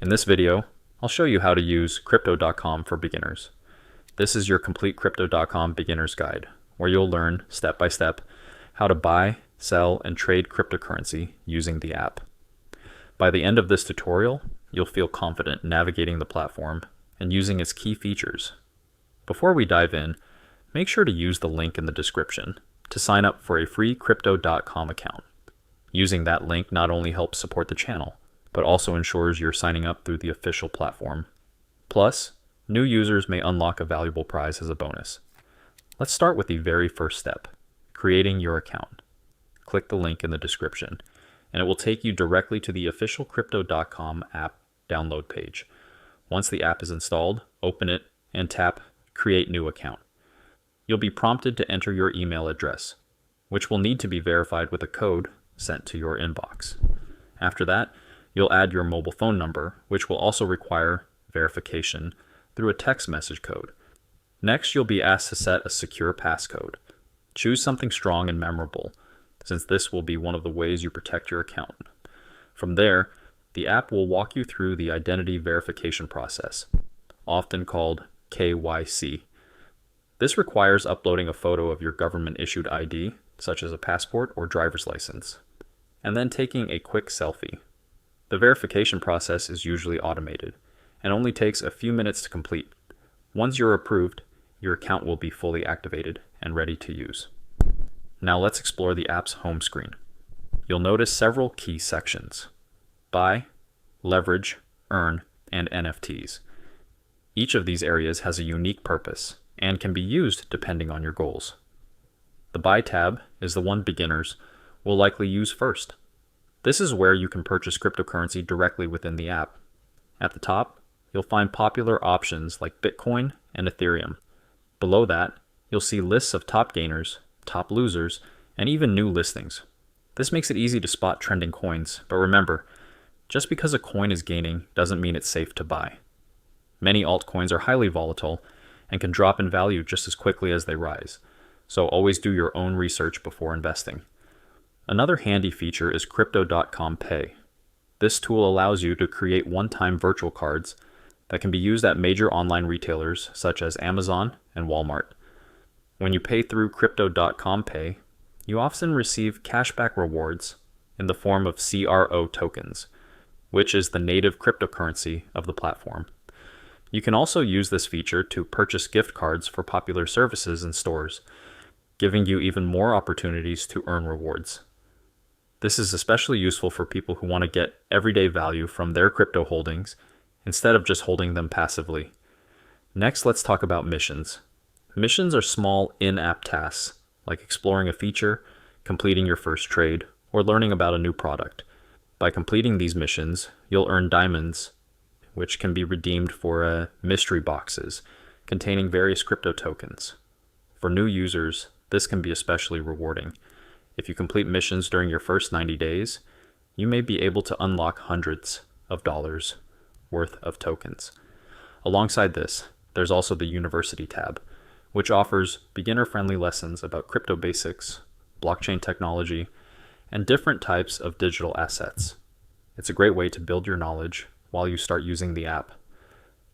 In this video, I'll show you how to use Crypto.com for beginners. This is your complete Crypto.com beginner's guide, where you'll learn step by step how to buy, sell, and trade cryptocurrency using the app. By the end of this tutorial, you'll feel confident navigating the platform and using its key features. Before we dive in, make sure to use the link in the description to sign up for a free Crypto.com account. Using that link not only helps support the channel, but also ensures you're signing up through the official platform. Plus, new users may unlock a valuable prize as a bonus. Let's start with the very first step, creating your account. Click the link in the description, and it will take you directly to the official Crypto.com app download page. Once the app is installed, open it and tap Create New Account. You'll be prompted to enter your email address, which will need to be verified with a code sent to your inbox. After that, you'll add your mobile phone number, which will also require verification through a text message code. Next, you'll be asked to set a secure passcode. Choose something strong and memorable, since this will be one of the ways you protect your account. From there, the app will walk you through the identity verification process, often called KYC. This requires uploading a photo of your government-issued ID, such as a passport or driver's license, and then taking a quick selfie. The verification process is usually automated and only takes a few minutes to complete. Once you're approved, your account will be fully activated and ready to use. Now let's explore the app's home screen. You'll notice several key sections: buy, leverage, earn, and NFTs. Each of these areas has a unique purpose and can be used depending on your goals. The buy tab is the one beginners will likely use first. This is where you can purchase cryptocurrency directly within the app. At the top, you'll find popular options like Bitcoin and Ethereum. Below that, you'll see lists of top gainers, top losers, and even new listings. This makes it easy to spot trending coins, but remember, just because a coin is gaining doesn't mean it's safe to buy. Many altcoins are highly volatile and can drop in value just as quickly as they rise, so always do your own research before investing. Another handy feature is Crypto.com Pay. This tool allows you to create one-time virtual cards that can be used at major online retailers such as Amazon and Walmart. When you pay through Crypto.com Pay, you often receive cashback rewards in the form of CRO tokens, which is the native cryptocurrency of the platform. You can also use this feature to purchase gift cards for popular services and stores, giving you even more opportunities to earn rewards. This is especially useful for people who want to get everyday value from their crypto holdings instead of just holding them passively. Next, let's talk about missions. Missions are small in-app tasks, like exploring a feature, completing your first trade, or learning about a new product. By completing these missions, you'll earn diamonds, which can be redeemed for mystery boxes containing various crypto tokens. For new users, this can be especially rewarding. If you complete missions during your first 90 days, you may be able to unlock hundreds of dollars worth of tokens. Alongside this, there's also the University tab, which offers beginner-friendly lessons about crypto basics, blockchain technology, and different types of digital assets. It's a great way to build your knowledge while you start using the app.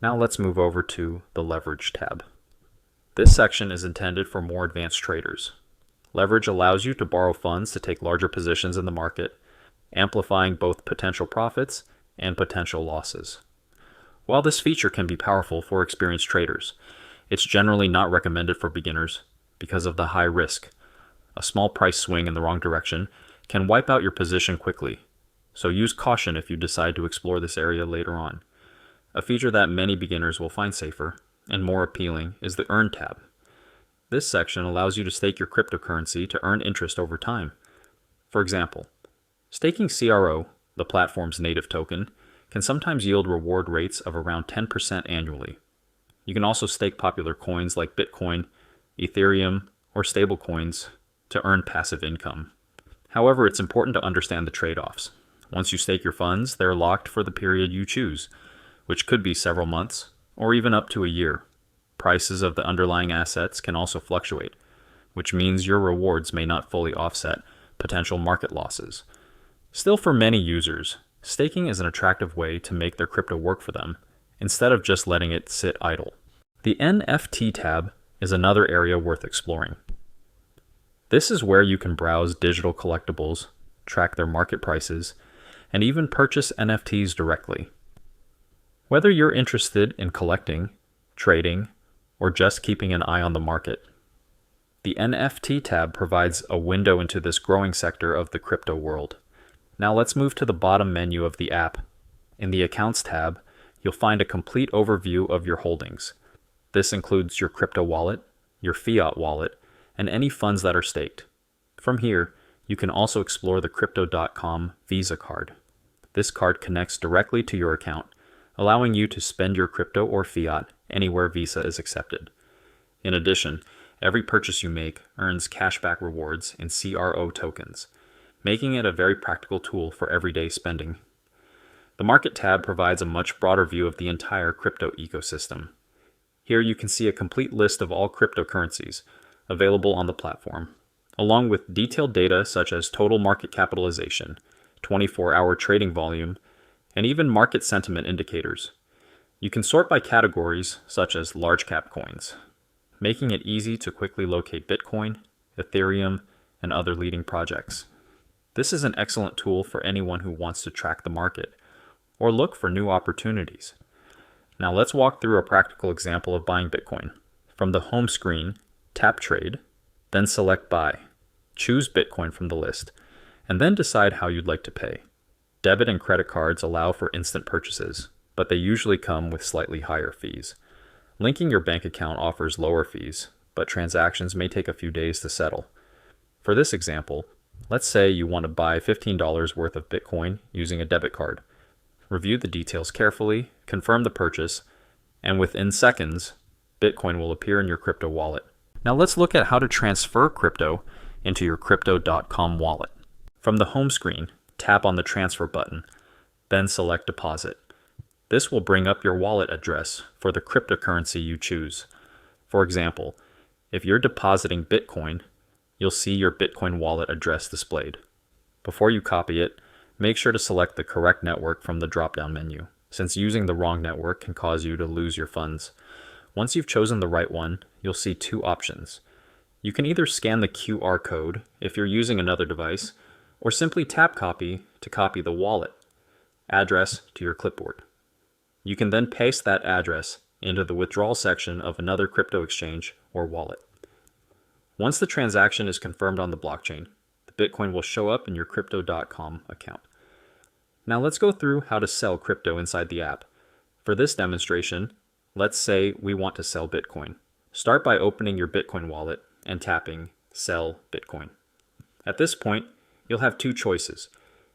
Now let's move over to the Leverage tab. This section is intended for more advanced traders. Leverage allows you to borrow funds to take larger positions in the market, amplifying both potential profits and potential losses. While this feature can be powerful for experienced traders, it's generally not recommended for beginners because of the high risk. A small price swing in the wrong direction can wipe out your position quickly, so use caution if you decide to explore this area later on. A feature that many beginners will find safer and more appealing is the Earn tab. This section allows you to stake your cryptocurrency to earn interest over time. For example, staking CRO, the platform's native token, can sometimes yield reward rates of around 10% annually. You can also stake popular coins like Bitcoin, Ethereum, or stablecoins to earn passive income. However, it's important to understand the trade-offs. Once you stake your funds, they're locked for the period you choose, which could be several months or even up to a year. Prices of the underlying assets can also fluctuate, which means your rewards may not fully offset potential market losses. Still, for many users, Staking is an attractive way to make their crypto work for them, instead of just letting it sit idle. The NFT tab is another area worth exploring. This is where you can browse digital collectibles, track their market prices, and even purchase NFTs directly. Whether you're interested in collecting, trading, or just keeping an eye on the market, the NFT tab provides a window into this growing sector of the crypto world. Now let's move to the bottom menu of the app. In the Accounts tab, you'll find a complete overview of your holdings. This includes your crypto wallet, your fiat wallet, and any funds that are staked. From here, you can also explore the Crypto.com Visa card. This card connects directly to your account, allowing you to spend your crypto or fiat anywhere Visa is accepted. In addition, every purchase you make earns cashback rewards in CRO tokens, making it a very practical tool for everyday spending. The Market tab provides a much broader view of the entire crypto ecosystem. Here you can see a complete list of all cryptocurrencies available on the platform, along with detailed data such as total market capitalization, 24-hour trading volume, and even market sentiment indicators. You can sort by categories such as large cap coins, making it easy to quickly locate Bitcoin, Ethereum, and other leading projects. This is an excellent tool for anyone who wants to track the market or look for new opportunities. Now let's walk through a practical example of buying Bitcoin. From the home screen, tap Trade, then select Buy. Choose Bitcoin from the list, and then decide how you'd like to pay. Debit and credit cards allow for instant purchases, but they usually come with slightly higher fees. Linking your bank account offers lower fees, but transactions may take a few days to settle. For this example, let's say you want to buy $15 worth of Bitcoin using a debit card. Review the details carefully, confirm the purchase, and within seconds, Bitcoin will appear in your crypto wallet. Now let's look at how to transfer crypto into your Crypto.com wallet. From the home screen, tap on the Transfer button, then select Deposit. This will bring up your wallet address for the cryptocurrency you choose. For example, if you're depositing Bitcoin, you'll see your Bitcoin wallet address displayed. Before you copy it, make sure to select the correct network from the drop-down menu, since using the wrong network can cause you to lose your funds. Once you've chosen the right one, you'll see two options. You can either scan the QR code if you're using another device, or simply tap Copy to copy the wallet address to your clipboard. You can then paste that address into the withdrawal section of another crypto exchange or wallet. Once the transaction is confirmed on the blockchain, the Bitcoin will show up in your Crypto.com account. Now let's go through how to sell crypto inside the app. For this demonstration, let's say we want to sell Bitcoin. Start by opening your Bitcoin wallet and tapping Sell Bitcoin. At this point, you'll have two choices.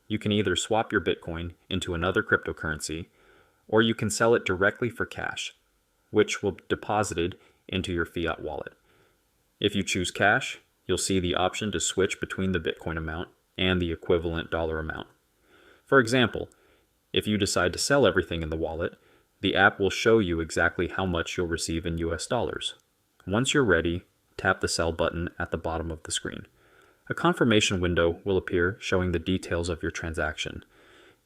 You can either swap your Bitcoin into another cryptocurrency, or you can sell it directly for cash, which will be deposited into your fiat wallet. If you choose cash, you'll see the option to switch between the Bitcoin amount and the equivalent dollar amount. For example, if you decide to sell everything in the wallet, the app will show you exactly how much you'll receive in US dollars. Once you're ready, tap the Sell button at the bottom of the screen. A confirmation window will appear showing the details of your transaction.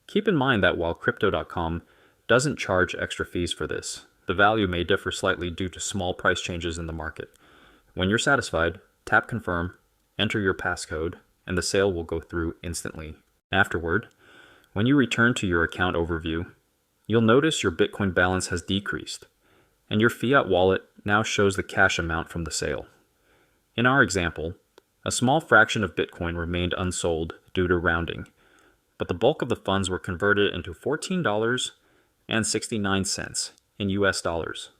Keep in mind that while Crypto.com doesn't charge extra fees for this, the value may differ slightly due to small price changes in the market. When you're satisfied, tap Confirm, enter your passcode, and the sale will go through instantly. Afterward, when you return to your account overview, you'll notice your Bitcoin balance has decreased, and your fiat wallet now shows the cash amount from the sale. In our example, a small fraction of Bitcoin remained unsold due to rounding, but the bulk of the funds were converted into $14.69 in US dollars.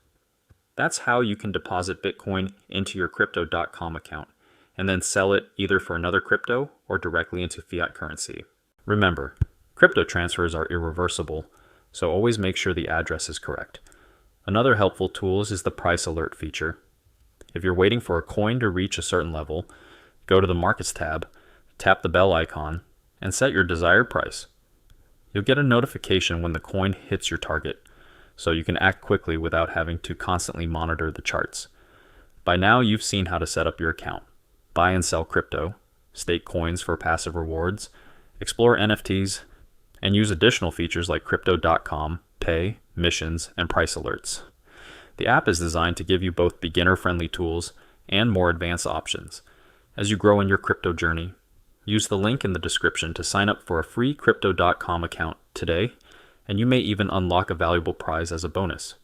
That's how you can deposit Bitcoin into your Crypto.com account and then sell it either for another crypto or directly into fiat currency. Remember, crypto transfers are irreversible, so always make sure the address is correct. Another helpful tool is the price alert feature. If you're waiting for a coin to reach a certain level, go to the Markets tab, tap the bell icon, and set your desired price. You'll get a notification when the coin hits your target, so you can act quickly without having to constantly monitor the charts. By now, you've seen how to set up your account, buy and sell crypto, stake coins for passive rewards, explore NFTs, and use additional features like Crypto.com, pay, missions, and price alerts. The app is designed to give you both beginner-friendly tools and more advanced options as you grow in your crypto journey. Use the link in the description to sign up for a free Crypto.com account today, and you may even unlock a valuable prize as a bonus.